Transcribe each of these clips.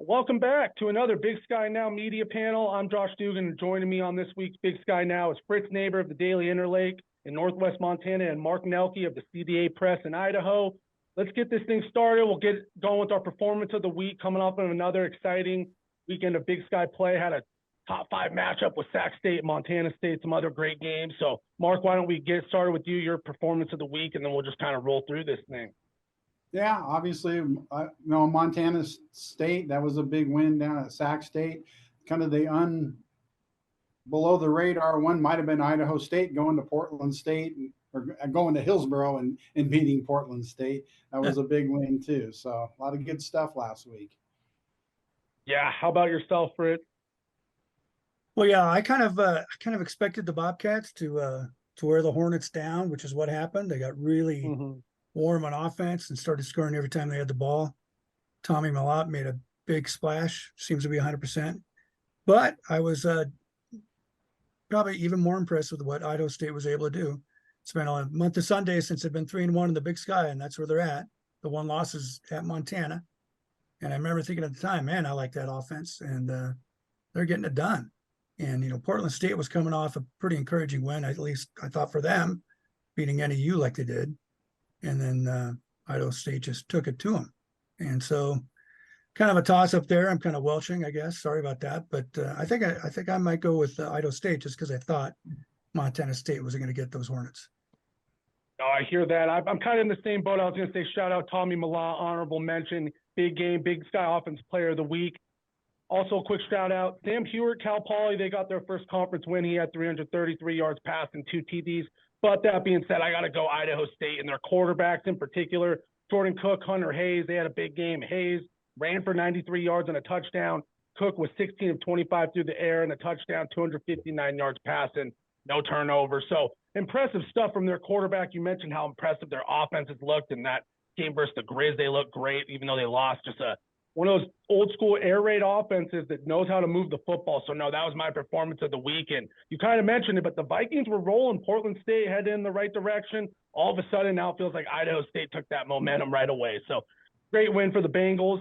Welcome back to another Big Sky Now media panel. I'm Josh Dugan, and joining me on this week's Big Sky Now is Fritz Neighbor of the Daily Interlake in Northwest Montana and Mark Nelke of the CDA Press in Idaho. Let's get this thing started. We'll get going with our performance of the week, coming up on another exciting weekend of Big Sky play. Had a top 5 matchup with Sac State, Montana State, some other great games. So, Mark, why don't we get started with your performance of the week, and then we'll just kind of roll through this thing. Yeah, obviously, Montana State, that was a big win down at Sac State. Kind of the below the radar one might have been Idaho State going to Portland State or going to Hillsboro and beating Portland State. That was a big win too. So a lot of good stuff last week. Yeah. How about yourself, Fritz? Well, yeah, I kind of expected the Bobcats to wear the Hornets down, which is what happened. They got really warm on offense and started scoring every time they had the ball. Tommy Malott made a big splash, seems to be 100%. But I was probably even more impressed with what Idaho State was able to do. It's been a month of Sundays since they've been 3-1 in the Big Sky, and that's where they're at. The one loss is at Montana. And I remember thinking at the time, man, I like that offense, and they're getting it done. And, Portland State was coming off a pretty encouraging win, at least I thought for them, beating NEU like they did. And then Idaho State just took it to them. And so kind of a toss up there. I'm kind of welching, I guess. Sorry about that. But I think I might go with Idaho State just because I thought Montana State was going to get those Hornets. Oh, I hear that. I'm kind of in the same boat. I was going to say shout out Tommy Malott, honorable mention, big game, Big Sky Offense Player of the Week. Also, a quick shout out, Sam Hewitt, Cal Poly, they got their first conference win. He had 333 yards passing, 2 TDs. But that being said, I got to go Idaho State and their quarterbacks in particular. Jordan Cook, Hunter Hayes, they had a big game. Hayes ran for 93 yards and a touchdown. Cook was 16 of 25 through the air and a touchdown, 259 yards passing, no turnover. So impressive stuff from their quarterback. You mentioned how impressive their offenses looked in that game versus the Grizz. They looked great, even though they lost. Just one of those old school air raid offenses that knows how to move the football. So no, that was my performance of the week. And you kind of mentioned it, but the Vikings were rolling. Portland State headed in the right direction. All of a sudden now it feels like Idaho State took that momentum right away. So great win for the Bengals.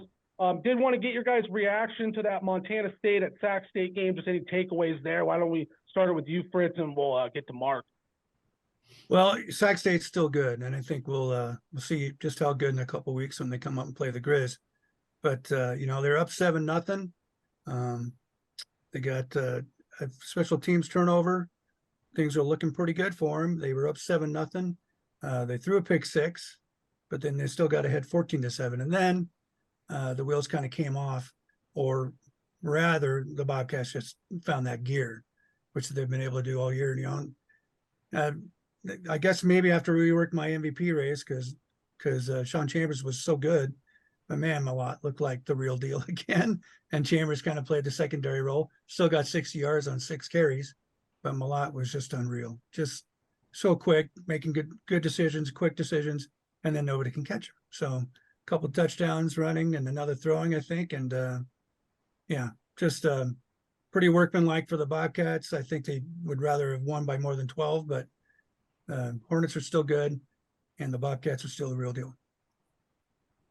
Did want to get your guys' reaction to that Montana State at Sac State game. Just any takeaways there? Why don't we start it with you, Fritz, and we'll get to Mark. Well, Sac State's still good, and I think we'll see just how good in a couple of weeks when they come up and play the Grizz. But they're up 7-0. They got a special teams turnover. Things are looking pretty good for them. They were up 7-0. They threw a pick 6, but then they still got ahead 14-7. And then the wheels kind of came off, or rather, the Bobcats just found that gear, which they've been able to do all year. I guess maybe after we worked my MVP race because Sean Chambers was so good. But man, Malott looked like the real deal again. And Chambers kind of played the secondary role. Still got 60 yards on 6 carries. But Malott was just unreal. Just so quick, making good decisions, quick decisions, and then nobody can catch him. So a couple of touchdowns running and another throwing, I think. And just pretty workmanlike for the Bobcats. I think they would rather have won by more than 12, but Hornets are still good, and the Bobcats are still the real deal.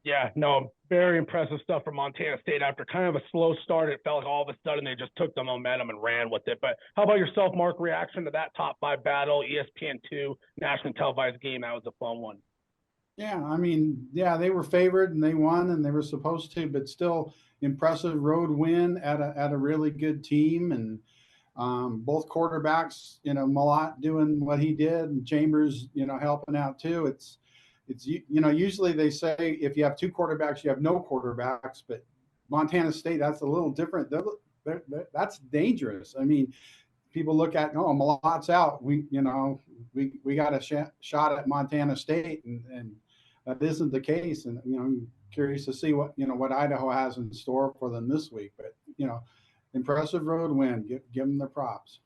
Yeah, no, very impressive stuff from Montana State. After kind of a slow start, it felt like all of a sudden they just took the momentum and ran with it. But how about yourself, Mark, reaction to that top 5 battle, ESPN2 nationally televised game? That was a fun one. Yeah, I mean, they were favored and they won and they were supposed to, but still impressive road win at a really good team. And both quarterbacks, Malott doing what he did and Chambers, helping out too. It's usually they say if you have 2 quarterbacks, you have no quarterbacks, but Montana State, that's a little different. That's dangerous. I mean, people look at, Malott's out. We got a shot at Montana State, and that isn't the case. And, I'm curious to see what Idaho has in store for them this week. But, impressive road win. Give them their props.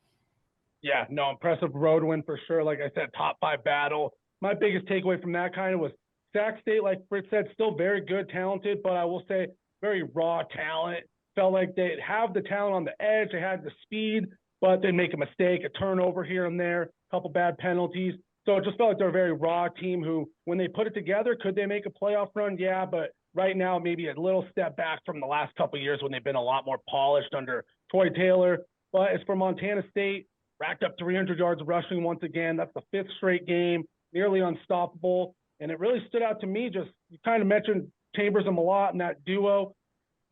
Yeah, no, impressive road win for sure. Like I said, top 5 battle. My biggest takeaway from that kind of was Sac State, like Fritz said, still very good, talented, but I will say very raw talent. Felt like they have the talent on the edge. They had the speed, but they make a mistake, a turnover here and there, a couple bad penalties. So it just felt like they're a very raw team who, when they put it together, could they make a playoff run? Yeah, but right now maybe a little step back from the last couple of years when they've been a lot more polished under Troy Taylor. But as for Montana State, racked up 300 yards rushing once again. That's the 5th straight game, nearly unstoppable. And it really stood out to me, just you kind of mentioned Chambers and Malott and that duo.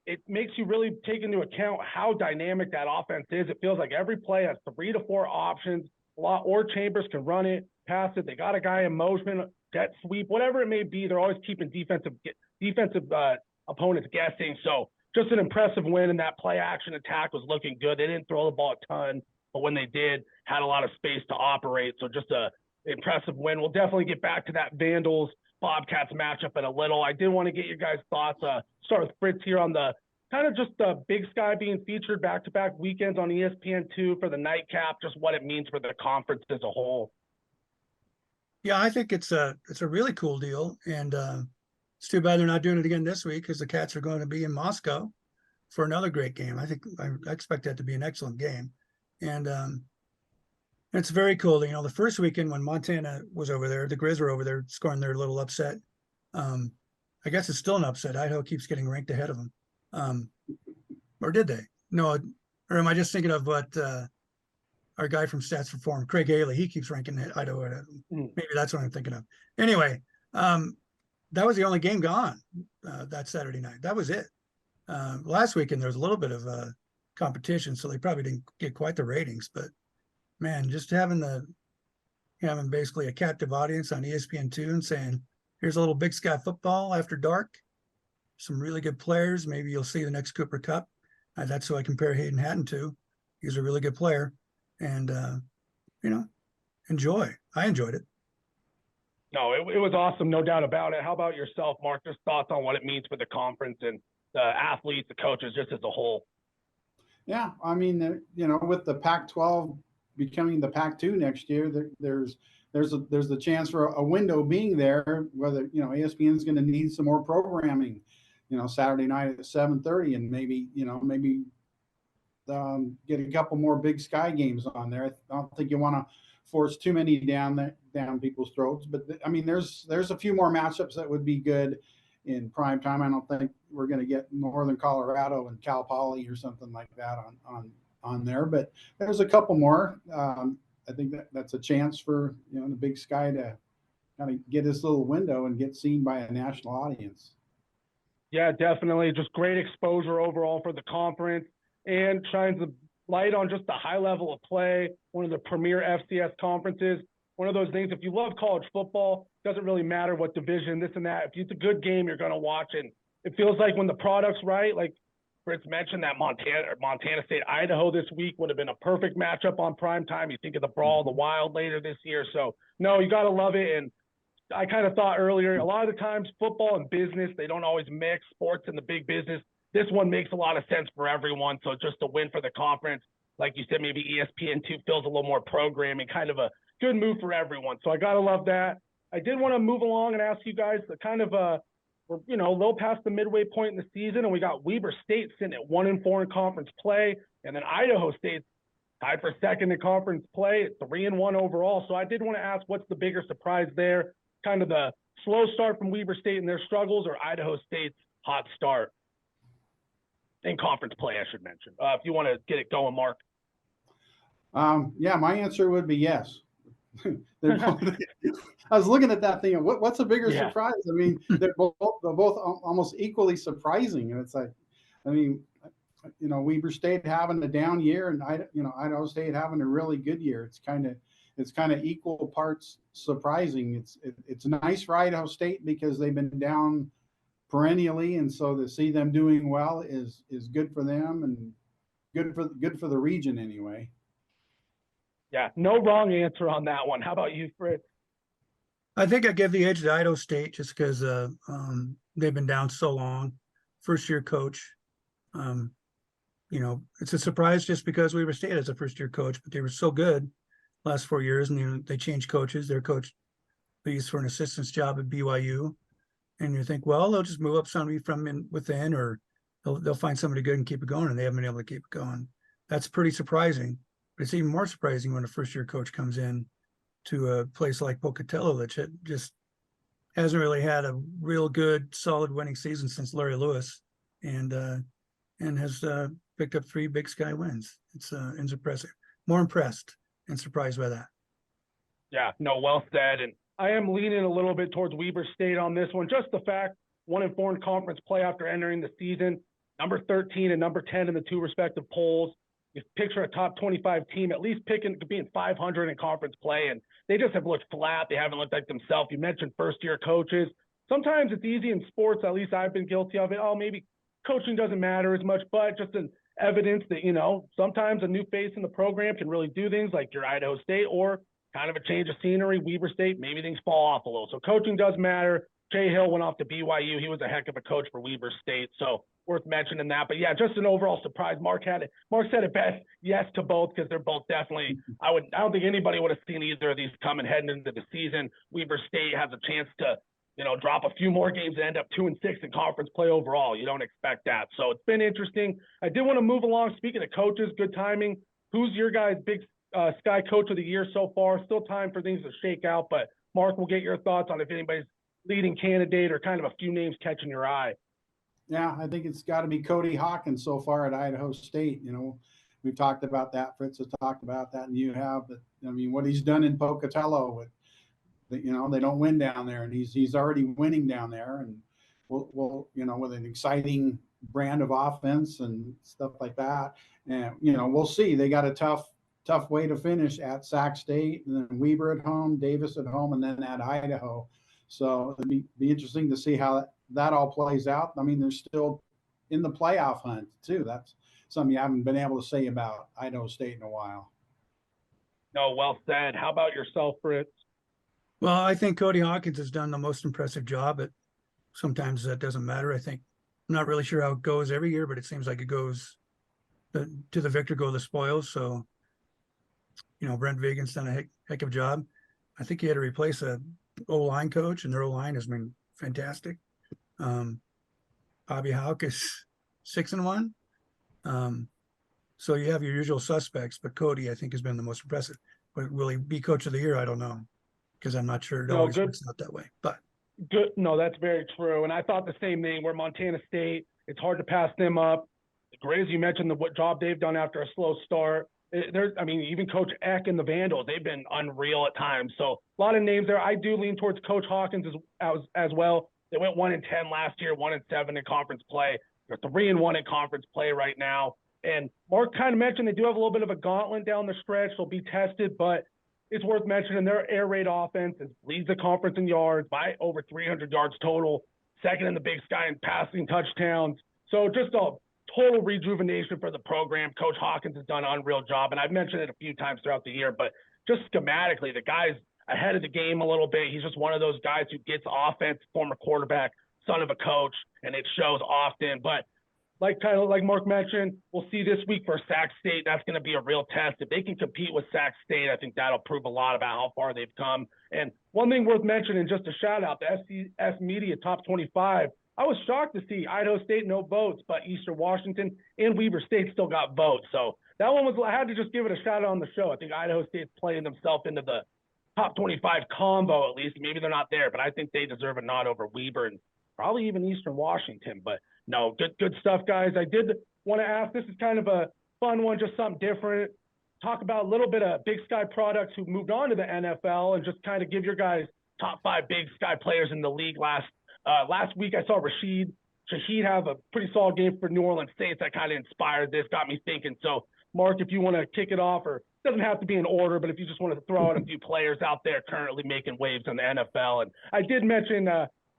It makes you really take into account how dynamic that offense is. It feels like every play has 3 to 4 options. Malott or Chambers can run it, pass it. They got a guy in motion, jet sweep, whatever it may be. They're always keeping defensive opponents guessing. So just an impressive win, and that play action attack was looking good. They didn't throw the ball a ton, but when they did, had a lot of space to operate. So just a impressive win. We'll definitely get back to that Vandals Bobcats matchup in a little. I did want to get your guys' thoughts. Start with Fritz here on the kind of just the Big Sky being featured back-to-back weekends on ESPN2 for the nightcap, just what it means for the conference as a whole. Yeah, I think it's a really cool deal, and it's too bad they're not doing it again this week because the Cats are going to be in Moscow for another great game. I expect that to be an excellent game, and it's very cool. The first weekend when Montana was over there, the Grizz were over there scoring their little upset. I guess it's still an upset. Idaho keeps getting ranked ahead of them. Or did they? No, or am I just thinking of what our guy from Stats Reform, Craig Haley, he keeps ranking Idaho ahead of them. Maybe that's what I'm thinking of. Anyway, that was the only game gone that Saturday night. That was it. Last weekend, there was a little bit of competition, so they probably didn't get quite the ratings, but man, just having basically a captive audience on ESPN2 and saying, here's a little Big Sky football after dark, some really good players. Maybe you'll see the next Cooper Kupp. That's who I compare Hayden Hatton to. He's a really good player, and enjoy. I enjoyed it. No, it was awesome, no doubt about it. How about yourself, Mark? Just thoughts on what it means for the conference and the athletes, the coaches, just as a whole. Yeah, I mean, with the Pac-12 becoming the Pac-2 next year, there's the chance for a window being there. Whether ESPN is going to need some more programming, Saturday night at 7:30, and maybe get a couple more Big Sky games on there. I don't think you want to force too many down people's throats, but I mean, there's a few more matchups that would be good in prime time. I don't think we're going to get Northern Colorado and Cal Poly or something like that on there, but there's a couple more. I think that's a chance for the Big Sky to kind of get this little window and get seen by a national audience. Yeah, definitely. Just great exposure overall for the conference and shines the light on just the high level of play. One of the premier FCS conferences. One of those things, if you love college football, doesn't really matter what division, this and that. If it's a good game, you're going to watch it. It feels like when the product's right, like Fritz mentioned, that Montana State Idaho this week would have been a perfect matchup on prime time. You think of the Brawl of the Wild later this year. So, no, you got to love it. And I kind of thought earlier, a lot of the times football and business, they don't always mix, sports and the big business. This one makes a lot of sense for everyone. So just a win for the conference. Like you said, maybe ESPN2 fills a little more programming, kind of a good move for everyone. So I got to love that. I did want to move along and ask you guys the kind of we're a little past the midway point in the season, and we got Weber State sitting at 1-4 in conference play, and then Idaho State tied for second in conference play at 3-1 overall. So I did want to ask, what's the bigger surprise there? Kind of the slow start from Weber State and their struggles, or Idaho State's hot start in conference play, I should mention. If you want to get it going, Mark. Yeah, my answer would be yes. I was looking at that thing. What's a bigger surprise? I mean, they're both almost equally surprising. And it's like, I mean, Weber State having a down year, and Idaho State having a really good year. It's kind of equal parts surprising. It's nice for Idaho State because they've been down perennially, and so to see them doing well is good for them and good for the region anyway. Yeah, no wrong answer on that one. How about you, Fritz? I think I give the edge to Idaho State just because they've been down so long. First-year coach. It's a surprise just because Weber State has a first-year coach, but they were so good last 4 years, and they changed coaches. Their coach leaves for an assistant's job at BYU, and you think, well, they'll just move up somebody from within, or they'll find somebody good and keep it going, and they haven't been able to keep it going. That's pretty surprising. But it's even more surprising when a first-year coach comes in to a place like Pocatello that just hasn't really had a real good, solid winning season since Larry Lewis, and has picked up 3 Big Sky wins. It's impressive. More impressed and surprised by that. Yeah, no, well said. And I am leaning a little bit towards Weber State on this one. Just the fact 1-4 in conference play after entering the season, number 13 and number 10 in the 2 respective polls. You picture a top 25 team, at least being 500 in conference play, and they just have looked flat. They haven't looked like themselves. You mentioned first-year coaches. Sometimes it's easy in sports, at least I've been guilty of it. Oh, maybe coaching doesn't matter as much, but just an evidence that, sometimes a new face in the program can really do things like your Idaho State, or kind of a change of scenery, Weber State, maybe things fall off a little. So coaching does matter. Jay Hill went off to BYU. He was a heck of a coach for Weber State, so worth mentioning that. But yeah, just an overall surprise. Mark said it best. Yes to both, because they're both definitely. I don't think anybody would have seen either of these coming heading into the season. Weber State has a chance to, drop a few more games and end up 2-6 in conference play overall. You don't expect that. So it's been interesting. I did want to move along. Speaking of coaches, good timing. Who's your guys' Big Sky Coach of the Year so far? Still time for things to shake out, but Mark, we'll get your thoughts on if anybody's leading candidate or kind of a few names catching your eye. Yeah, I think it's got to be Cody Hawkins so far at Idaho State. We've talked about that. Fritz has talked about that, and you have. But what he's done in Pocatello with, they don't win down there, and he's already winning down there, and we'll with an exciting brand of offense and stuff like that. And we'll see. They got a tough way to finish at Sac State, and then Weber at home, Davis at home, and then at Idaho. So it'd be interesting to see how that all plays out. I mean, they're still in the playoff hunt too. That's something you haven't been able to say about Idaho State in a while. No, well said. How about yourself, Fritz? Well, I think Cody Hawkins has done the most impressive job. But sometimes that doesn't matter. I think I'm not really sure how it goes every year, but it seems like it goes to the victor go the spoils. So, Brent Vigen's done a heck of a job. I think he had to replace a O-line coach, and their O-line has been fantastic. Bobby Houck is 6-1. So you have your usual suspects, but Cody, I think, has been the most impressive. But will he be coach of the year? I don't know, because I'm not sure it always works out that way. But good. No, that's very true. And I thought the same thing. Where Montana State, it's hard to pass them up. Great, as you mentioned, what job they've done after a slow start. Even Coach Eck and the Vandals, they've been unreal at times. So a lot of names there. I do lean towards Coach Hawkins as well. They went 1-10 last year, 1-7 in conference play. They're 3-1 in conference play right now. And Mark kind of mentioned they do have a little bit of a gauntlet down the stretch. They'll be tested, but it's worth mentioning their air raid offense leads the conference in yards by over 300 yards total, second in the Big Sky in passing touchdowns. So just a total rejuvenation for the program. Coach Hawkins has done an unreal job, and I've mentioned it a few times throughout the year, but just schematically, the guy's ahead of the game a little bit. He's just one of those guys who gets offense, former quarterback, son of a coach, and it shows often. But like Mark mentioned, we'll see this week for Sac State. That's going to be a real test. If they can compete with Sac State, I think that'll prove a lot about how far they've come. And one thing worth mentioning, just a shout out, the FCS Media Top 25. I was shocked to see Idaho State no votes, but Eastern Washington and Weber State still got votes. So that one I had to just give it a shout out on the show. I think Idaho State's playing themselves into the top 25 combo at least. Maybe they're not there, but I think they deserve a nod over Weber and probably even Eastern Washington. But no, good stuff, guys. I did want to ask, this is kind of a fun one, just something different. Talk about a little bit of Big Sky products who moved on to the NFL and just kind of give your guys top 5 Big Sky players in the league. Last week I saw Rashid Shaheed have a pretty solid game for New Orleans Saints. That kind of inspired this, got me thinking. So, Mark, if you want to kick it off, or it doesn't have to be in order, but if you just wanted to throw out a few players out there currently making waves in the NFL. And I did mention,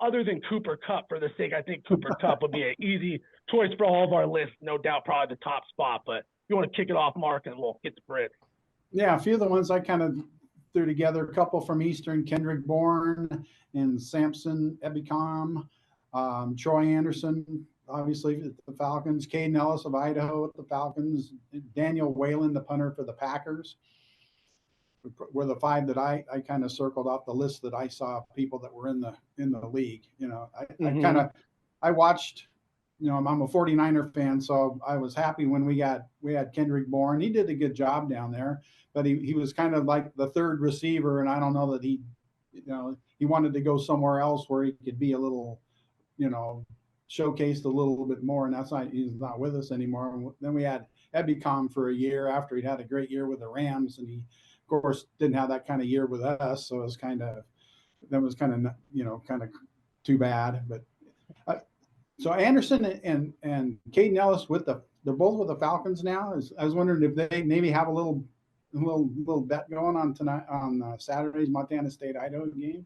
other than Cooper Kupp, for the sake, I think Cooper Kupp would be an easy choice for all of our lists, no doubt, probably the top spot. But if you want to kick it off, Mark, and we'll get to Fritz. Yeah, a few of the ones I kind of threw together, a couple from Eastern, Kendrick Bourne and Samson Ebicom, Troy Anderson, obviously the Falcons, Caden Ellis of Idaho at the Falcons, Daniel Whalen, the punter for the Packers, were the 5 that I kind of circled off the list that I saw people that were in the league. I watched, I'm a 49er fan, so I was happy when we had Kendrick Bourne. He did a good job down there, but he was kind of like the third receiver, and I don't know that he he wanted to go somewhere else where he could be a little, showcased a little bit more. And he's not with us anymore. And then we had Ebicom for a year after he'd had a great year with the Rams, and he, of course, didn't have that kind of year with us. So it was kind of too bad. But so Anderson and Caden Ellis they're both with the Falcons now. I was wondering if they maybe have a little bet going on tonight on Saturday's Montana State Idaho game.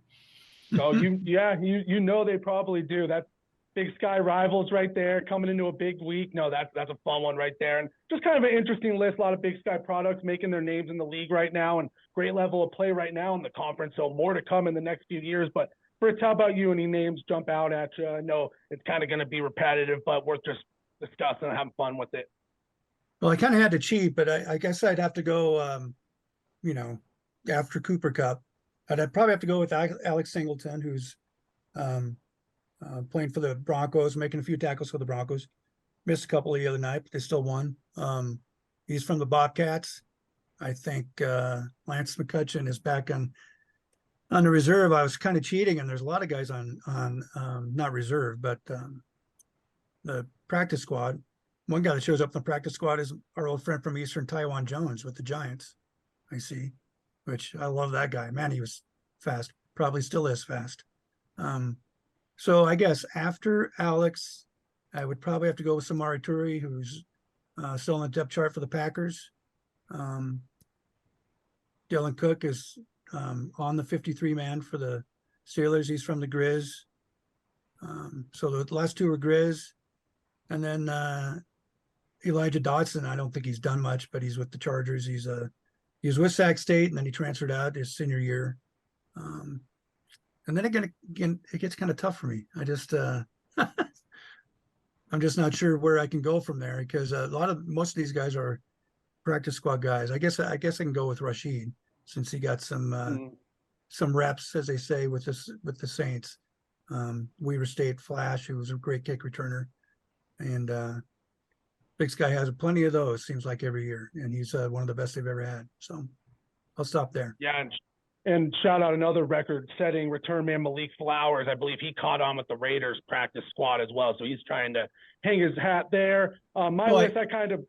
So you know they probably do. That's Big Sky rivals right there coming into a big week. No, that's a fun one right there. And just kind of an interesting list. A lot of Big Sky products making their names in the league right now, and great level of play right now in the conference. So more to come in the next few years. But Fritz, how about you? Any names jump out at you? I know it's kind of going to be repetitive, but worth just discussing and having fun with it. Well, I kind of had to cheat, but I guess I'd have to go, after Cooper Kupp. I'd probably have to go with Alex Singleton, who's playing for the Broncos, making a few tackles for the Broncos. Missed a couple the other night, but they still won. He's from the Bobcats. I think Lance McCutcheon is back on the reserve. I was kind of cheating, and there's a lot of guys on not reserve, but the practice squad. One guy that shows up in the practice squad is our old friend from Eastern, Taiwan Jones, with the Giants. I see, which I love that guy. Man, he was fast. Probably still is fast. So I guess after Alex, I would probably have to go with Samari Turi, who's still on the depth chart for the Packers. Dylan Cook is on the 53-man for the Steelers. He's from the Grizz. So the last two are Grizz. And then Elijah Dodson, I don't think he's done much, but he's with the Chargers. He's with Sac State, and then he transferred out his senior year. And then again, it gets kind of tough for me. I just I'm just not sure where I can go from there, because most of these guys are practice squad guys. I guess I can go with Rashid, since he got some reps, as they say, with the Saints. Weaver State Flash, who was a great kick returner, and Big Sky has plenty of those. Seems like every year, and he's one of the best they've ever had. So I'll stop there. Yeah, and shout out another record-setting return man, Malik Flowers. I believe he caught on with the Raiders practice squad as well, so he's trying to hang his hat there. List, I kind of.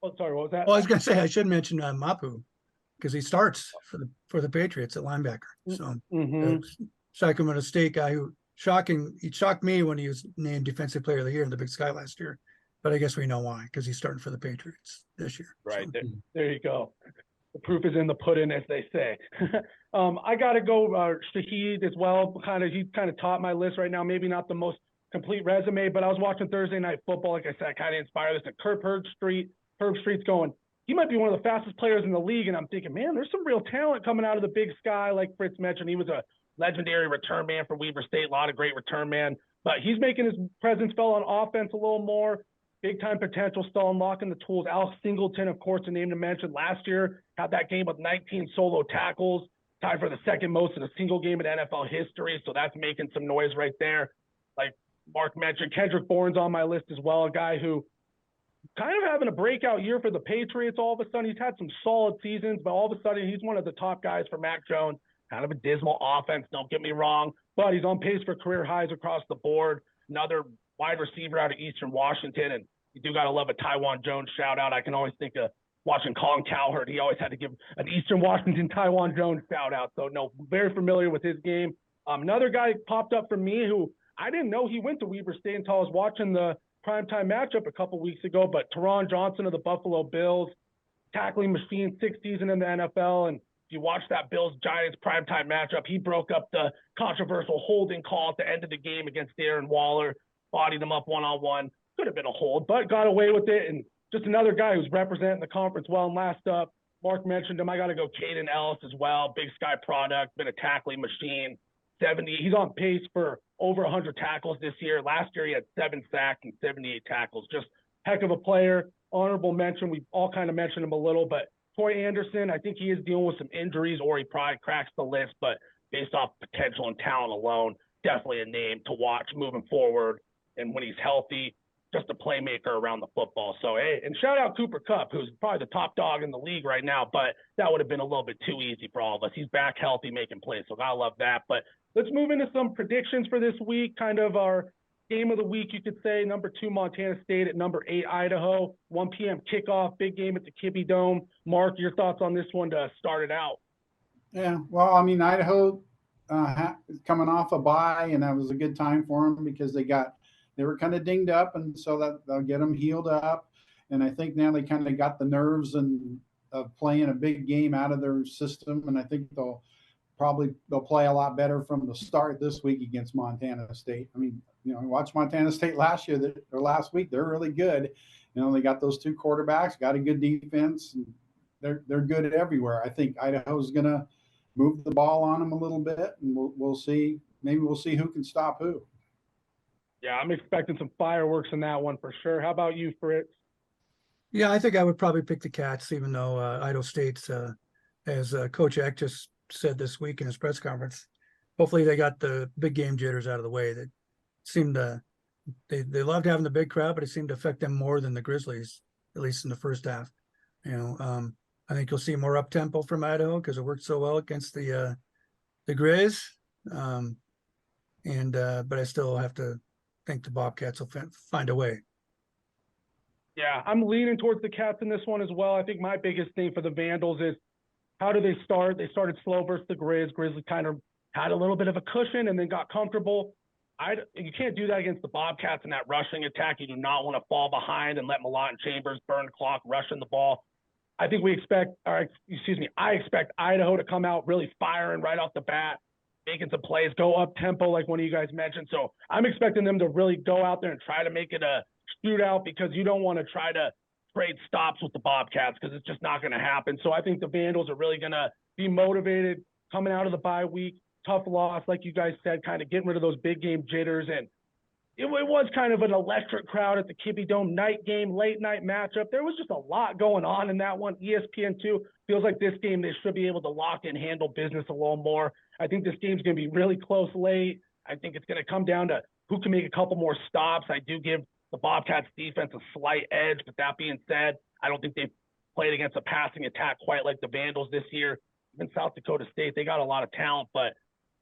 Oh, sorry, what was that? Well, I was going to say I should mention Mapu, because he starts for the Patriots at linebacker. So Sacramento State guy who he shocked me when he was named Defensive Player of the Year in the Big Sky last year. But I guess we know why, because he's starting for the Patriots this year. Right, so. There you go. The proof is in the pudding, as they say. I got to go Shahid as well. He kind of topped my list right now. Maybe not the most complete resume, but I was watching Thursday Night Football. Like I said, kind of inspired this. And Herb Street's going, he might be one of the fastest players in the league. And I'm thinking, man, there's some real talent coming out of the Big Sky. Like Fritz mentioned, he was a legendary return man for Weaver State. A lot of great return man. But he's making his presence felt on offense a little more. Big-time potential, still unlocking the tools. Alex Singleton, of course, a name to mention. Last year, had that game with 19 solo tackles, tied for the second most in a single game in NFL history. So that's making some noise right there. Like Mark mentioned, Kendrick Bourne's on my list as well, a guy who kind of having a breakout year for the Patriots. All of a sudden, he's had some solid seasons, but all of a sudden, he's one of the top guys for Mac Jones. Kind of a dismal offense, don't get me wrong, but he's on pace for career highs across the board. Another wide receiver out of Eastern Washington, and you do got to love a Taiwan Jones shout out. I can always think of watching Colin Cowherd. He always had to give an Eastern Washington Taiwan Jones shout out. So no, very familiar with his game. Another guy popped up for me who I didn't know he went to Weaver State until I was watching the primetime matchup a couple weeks ago, but Teron Johnson of the Buffalo Bills, tackling machine, 6th season in the NFL. And if you watch that Bills-Giants primetime matchup, he broke up the controversial holding call at the end of the game against Darren Waller, bodied him up one-on-one. Could have been a hold, but got away with it. And just another guy who's representing the conference well. And last up, Mark mentioned him. I got to go Caden Ellis as well. Big Sky product, been a tackling machine. 70. He's on pace for over 100 tackles this year. Last year, he had 7 sacks and 78 tackles. Just heck of a player. Honorable mention. We all kind of mentioned him a little, but Troy Anderson, I think he is dealing with some injuries, or he probably cracks the list, but based off potential and talent alone, definitely a name to watch moving forward. And when he's healthy, just a playmaker around the football. So, hey, and shout out Cooper Kupp, who's probably the top dog in the league right now, but that would have been a little bit too easy for all of us. He's back healthy, making plays, so gotta love that. But let's move into some predictions for this week, kind of our game of the week, you could say. Number 2, Montana State at number 8, Idaho. 1 p.m. kickoff, big game at the Kibbie Dome. Mark, your thoughts on this one to start it out? Yeah, well, I mean, Idaho coming off a bye, and that was a good time for them because they were kind of dinged up, and so that they'll get them healed up. And I think now they kind of got the nerves and of playing a big game out of their system, and I think they'll play a lot better from the start this week against Montana State. I mean, watch Montana State last week. They're really good. They got those 2 quarterbacks, got a good defense, and they're good everywhere. I think Idaho's going to move the ball on them a little bit, and we'll see. Maybe we'll see who can stop who. Yeah, I'm expecting some fireworks in that one for sure. How about you, Fritz? Yeah, I think I would probably pick the Cats, even though Idaho State's, as Coach Eck just said this week in his press conference, hopefully they got the big game jitters out of the way. That seemed to they loved having the big crowd, but it seemed to affect them more than the Grizzlies, at least in the first half. I think you'll see more up tempo from Idaho because it worked so well against the Grizz. But I still have to think the Bobcats will find a way. Yeah, I'm leaning towards the Cats in this one as well. I think my biggest thing for the Vandals is how do they start? They started slow versus the Grizz. Grizzlies kind of had a little bit of a cushion and then got comfortable. You can't do that against the Bobcats in that rushing attack. You do not want to fall behind and let Malott and Chambers burn the clock rushing the ball. I expect Idaho to come out really firing right off the bat, making some plays, go up tempo like one of you guys mentioned. So I'm expecting them to really go out there and try to make it a shootout because you don't want to try to trade stops with the Bobcats because it's just not going to happen. So I think the Vandals are really going to be motivated coming out of the bye week. Tough loss, like you guys said, kind of getting rid of those big game jitters. And it was kind of an electric crowd at the Kibbie Dome, night game, late night matchup. There was just a lot going on in that one. ESPN2 feels like this game they should be able to lock and handle business a little more. I think this game's going to be really close late. I think it's going to come down to who can make a couple more stops. I do give the Bobcats defense a slight edge, but that being said, I don't think they've played against a passing attack quite like the Vandals this year. Even South Dakota State, they got a lot of talent, but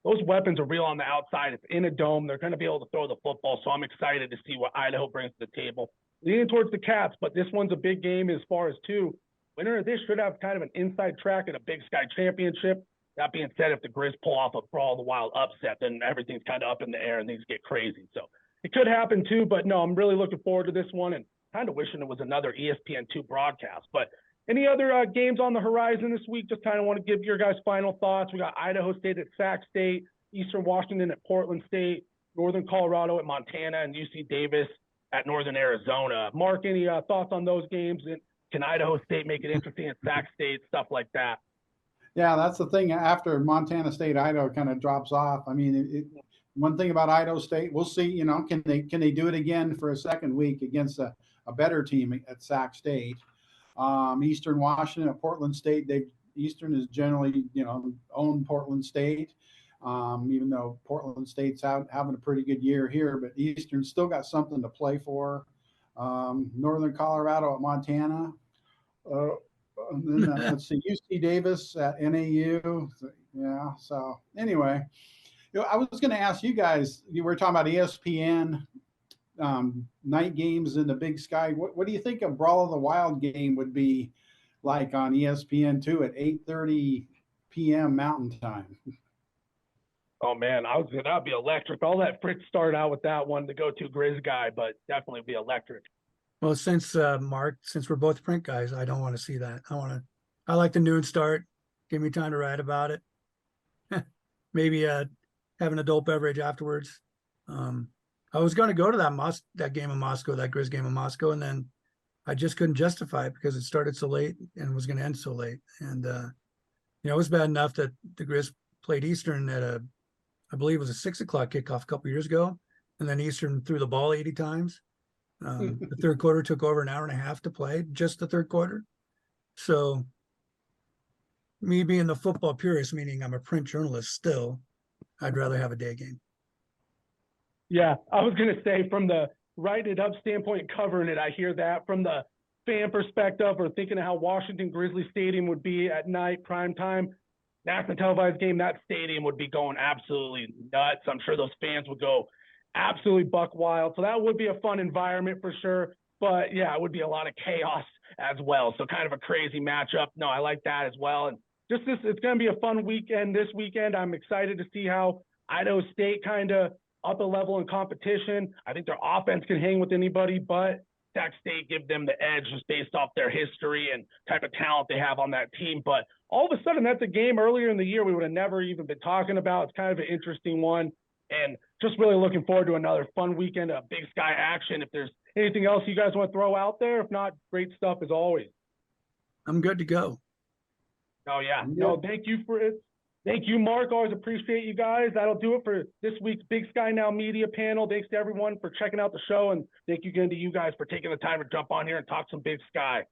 those weapons are real on the outside. It's in a dome. They're going to be able to throw the football, so I'm excited to see what Idaho brings to the table. Leaning towards the Cats, but this one's a big game as far as two. Winner of this should have kind of an inside track at a Big Sky championship. That being said, if the Grizz pull off a Brawl the Wild upset, then everything's kind of up in the air and things get crazy. So it could happen too, but no, I'm really looking forward to this one and kind of wishing it was another ESPN2 broadcast. But any other games on the horizon this week? Just kind of want to give your guys final thoughts. We got Idaho State at Sac State, Eastern Washington at Portland State, Northern Colorado at Montana, and UC Davis at Northern Arizona. Mark, any thoughts on those games? And can Idaho State make it interesting at Sac State, stuff like that? Yeah, that's the thing. After Montana State, Idaho kind of drops off. I mean, one thing about Idaho State, we'll see. Can they do it again for a second week against a better team at Sac State? Eastern Washington at Portland State. Eastern is generally own Portland State, even though Portland State's having a pretty good year here. But Eastern still got something to play for. Northern Colorado at Montana. And then let's see, UC Davis at NAU. Yeah. So anyway, I was going to ask you guys. You were talking about ESPN night games in the Big Sky. What do you think a Brawl of the Wild game would be like on ESPN2 at 8:30 p.m. Mountain Time? Oh man, that'd be electric. I'll let Fritz start out with that one, the go-to Grizz guy, but definitely be electric. Well, since Mark, since we're both print guys, I don't want to see that. I like the noon start. Give me time to write about it. Maybe have an adult beverage afterwards. I was going to go to that game in Moscow, that Grizz game in Moscow, and then I just couldn't justify it because it started so late and was going to end so late. And it was bad enough that the Grizz played Eastern at I believe it was a 6:00 kickoff a couple years ago, and then Eastern threw the ball 80 times. The third quarter took over an hour and a half to play, just the third quarter. So me being the football purist, meaning I'm a print journalist still, I'd rather have a day game. Yeah, I was going to say from the write it up standpoint, covering it, I hear that. From the fan perspective or thinking of how Washington Grizzly Stadium would be at night, prime time, national televised game, that stadium would be going absolutely nuts. I'm sure those fans would go absolutely buck wild. So that would be a fun environment for sure. But yeah, it would be a lot of chaos as well. So kind of a crazy matchup. No, I like that as well. And just this, it's going to be a fun weekend this weekend. I'm excited to see how Idaho State kind of up a level in competition. I think their offense can hang with anybody, but Sac State give them the edge just based off their history and type of talent they have on that team. But all of a sudden, that's a game earlier in the year we would have never even been talking about. It's kind of an interesting one. And just really looking forward to another fun weekend of Big Sky action. If there's anything else you guys want to throw out there, if not, great stuff as always. I'm good to go. Oh, yeah. No, thank you for it. Thank you, Mark. Always appreciate you guys. That'll do it for this week's Big Sky Now media panel. Thanks to everyone for checking out the show. And thank you again to you guys for taking the time to jump on here and talk some Big Sky.